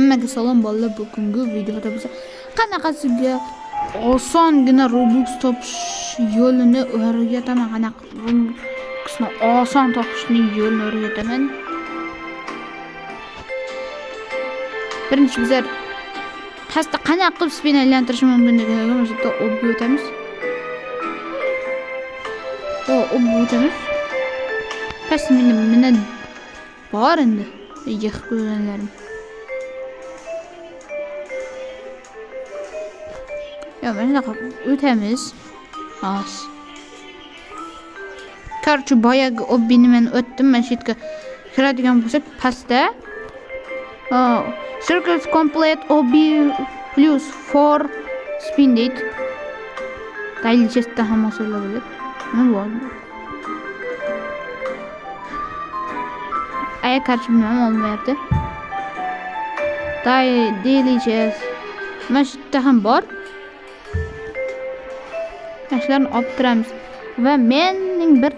Hammaga salom bolalar. Bugungi videoda biz qanaqasiga osongina Robux topish yo'lini o'rgataman. Qanaqa Robuxni oson topishning yo'lini o'rgataman. Birinchi bizlar pastda qanaqa qilib spin aylantirish mumkinligini mana shu yerda o'rganib o'tamiz. O'rganamiz. Pastda meni bor endi. Yig'ib qo'yganlarim. Ya mana o'tamiz. Xo'sh. Qarchi boyagi obbini men o'tdim. Mana shu yerga kiradigan bo'lsak, pastda Circles complete OB plus 4 spin date. Daily chest'da ham osiladi. Nima bo'ldi? Aya qarshi bilmem olmayapti. Daily chest. Mana shu yerda ham bor. Ashlarni olib turamiz. Va mening bir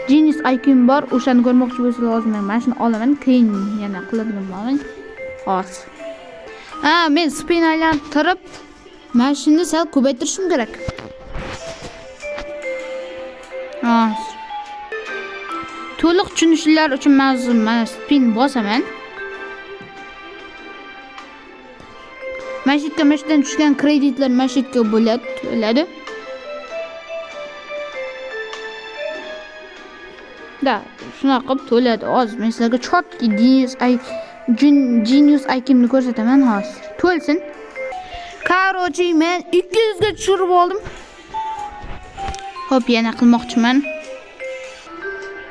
genius IQ'm bor. O'shani ko'rmoqchi bo'lsangiz lozim. Men shuni olaman, keyin yana qiladigan bo'laman. Xo'sh. Men spin aylantirib, mashina sal ko'paytirishim kerak. Xo'sh. To'liq tushunishlar uchun mana spin bosaman. Mashinadan tushgan kreditlar mashinaga bo'ladi. Da, shunaqa qilib to'ladi. Hozir men sizlarga chotki Genius IQ'mni ko'rsataman hozir. To'lsin. Qarochi men 200 ga tushirib oldim. Hop, yana qilmoqchiman.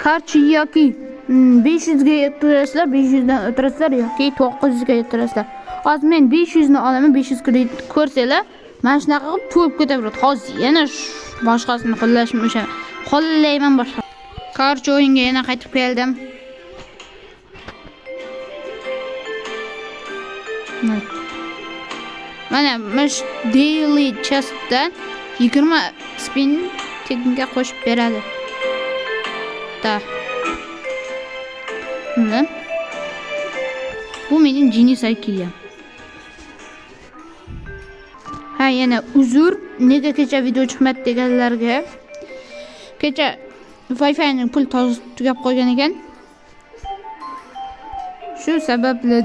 Qarchi yoki 500 ga yetirasizlar, 500 dan o'tirasizlar yoki 900 ga yetirasizlar. Hozir men 500 ni olaman, 500 kredit ko'rsanglar, mana shunaqa qilib to'lib ketaveradi. Hozir yana boshqasini qo'llashim o'sha. Qo'llayman boshqa. Qarchi o'yinga yana qaytib keldim. Mana daily chest'dan 20 spin tekinga qo'shib beradi. Da. Bu mening genius IQ'm. Yana uzr, nega kecha video chiqmadi deganlarga. Kecha Wi-Fi'ning pul tugab qolgan ekan. Shu sababli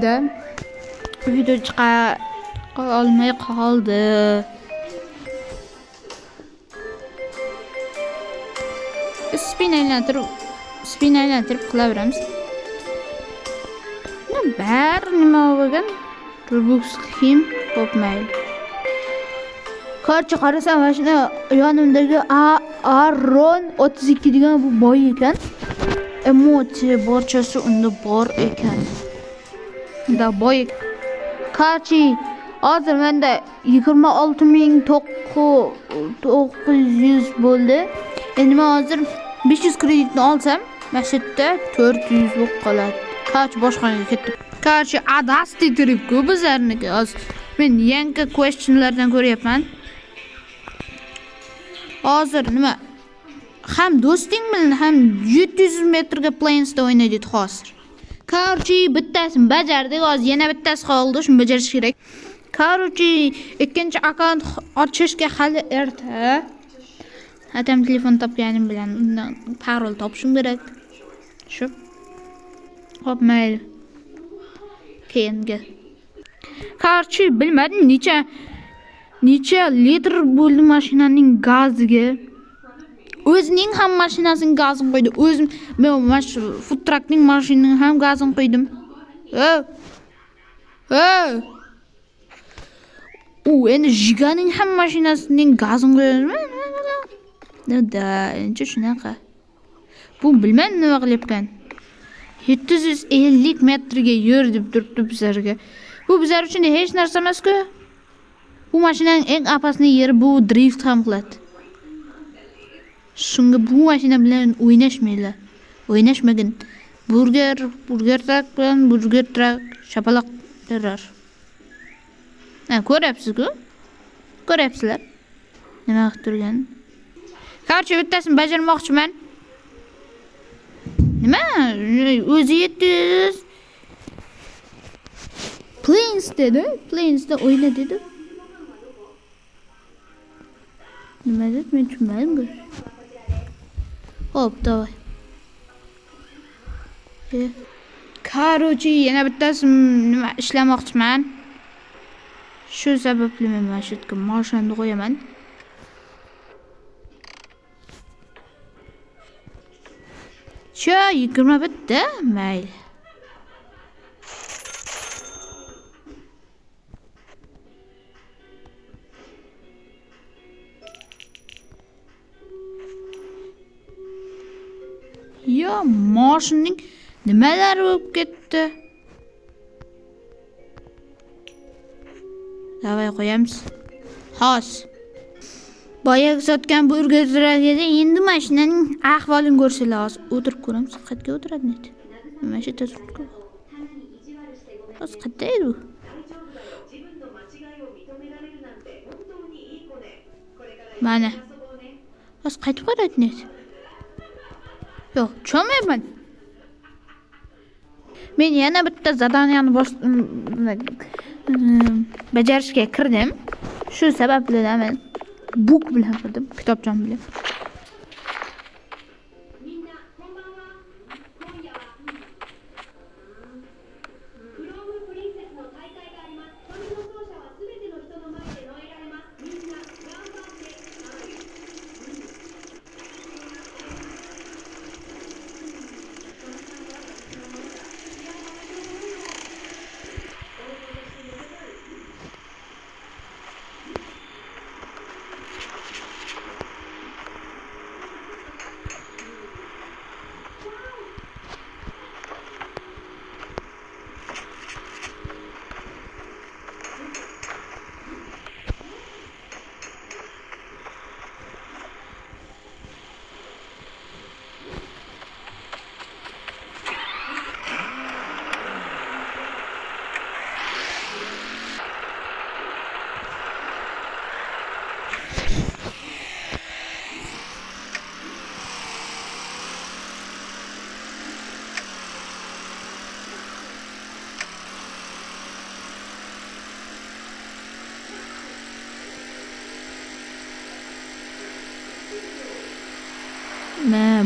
video chiqa olmay qoldi. Spin aylantirib qilaveramiz. Nima bo'lgan? Robux kim qo'pmaydi. Qarchi qarasam, mana shuna yonimdagi Aron 32 degan bu boy ekan. Emoji barchasi unda bor ekan. Da boy. Qarchi hozir menda 26900 bo'ldi. Endi men hozir 500 kreditni olsam, mana shu yerda 400 bo'lib qoladi. Qarchi boshqaga ketdi. Qarchi adasti trip-ku bizlarniki. Hozir men yangi questionlardan ko'ryapman. Hozir nima? Ham do'sting bilan ham 700 metrga Planes'da o'ynaydi hozir. Qarchi bittasini bajardik, hozir yana bittasi qoldi, shuni bajarish kerak. Qarchi ikkinchi akkaunt ochishga hali erta. Adam telefon topganim bilan undan parol topishim kerak. Shu. Hop, mayli. Keyingi. Qarchi bilmadim necha litr bo'ldi mashinaning gaziga. O'zining ham mashinasining gazini qo'ydi. O'zim men food truckning mashinaning ham gazini qo'ydim. Endi Jiganing ham mashinasining gazini qo'ydim. Endi shunaqa. Bu bilmadim nima qilyapkan. 750 metrga yur deb turibdi bizlarga. Bu bizlar uchun hech narsa emas-ku. Bu mashinaning eng opasli yeri bu drift ham qiladi. Shunga bu mashina bilan o'ynashmaylar. O'ynashmagin. Burger truck bilan burger truck shapaloq berar. Ko'ryapsiz-ku? Ko'ryapsizlar? Nima qilib turgan? Qarchi bittasini bajarmoqchiman. Nima? O'zi 700 Planes dedi. Planes'da o'yna dedi. Nima dedi? Men tushunmadim. Hop, davay. Короче, yana bittasi nima ishlamoqchiman. Shu sababli men mana shu yerga mashinani qo'yaman. Shu 20 bitta, mayli. Yo, mashinning nimalari bo'lib ketdi? Davay qo'yamiz. Xos. Boyagi sotgan burgerlarga endi mashinaning ahvolini ko'rsanglar, hozir o'tirib ko'ramiz. Qayerga o'tiradi net? Mana shu yerda turibdi. Hozir qayerda edi u? Mana. Hozir qaytib qaraydi net? Yo'q, tushunmayman. Men yana bitta zadaniyani bajarishga kirdim. Shu sababli men buk bilan kirdim, kitobcham bilan.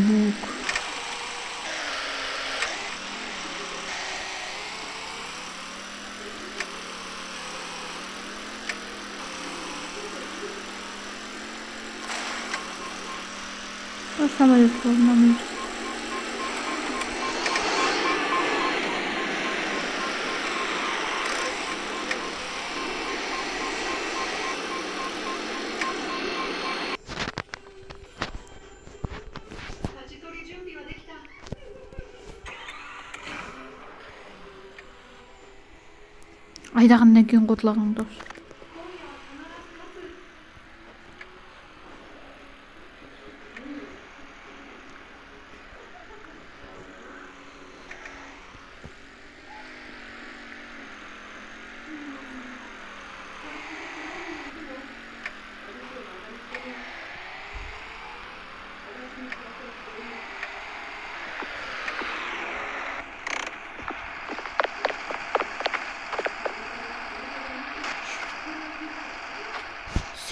Buk. Samolyot olmamış. Aydağından keyin qutlagan do'st.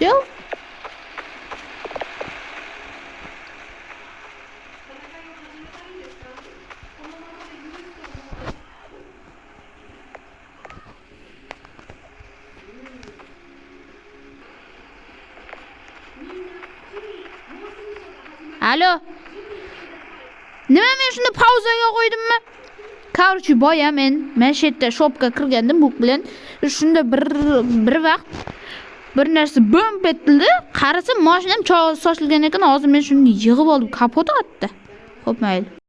Все? Alo. Nima men shuni pauzaga qo'ydimmi? Короче, boya men shu yerda shopga kirgandim bu bilan. Shunda bir vaqt bir narsa bom etildi. Qarasam mashinam sochilgan ekan. Hozir men shuni yig'ib oldim, kapot otdi. Xo'p, mayli.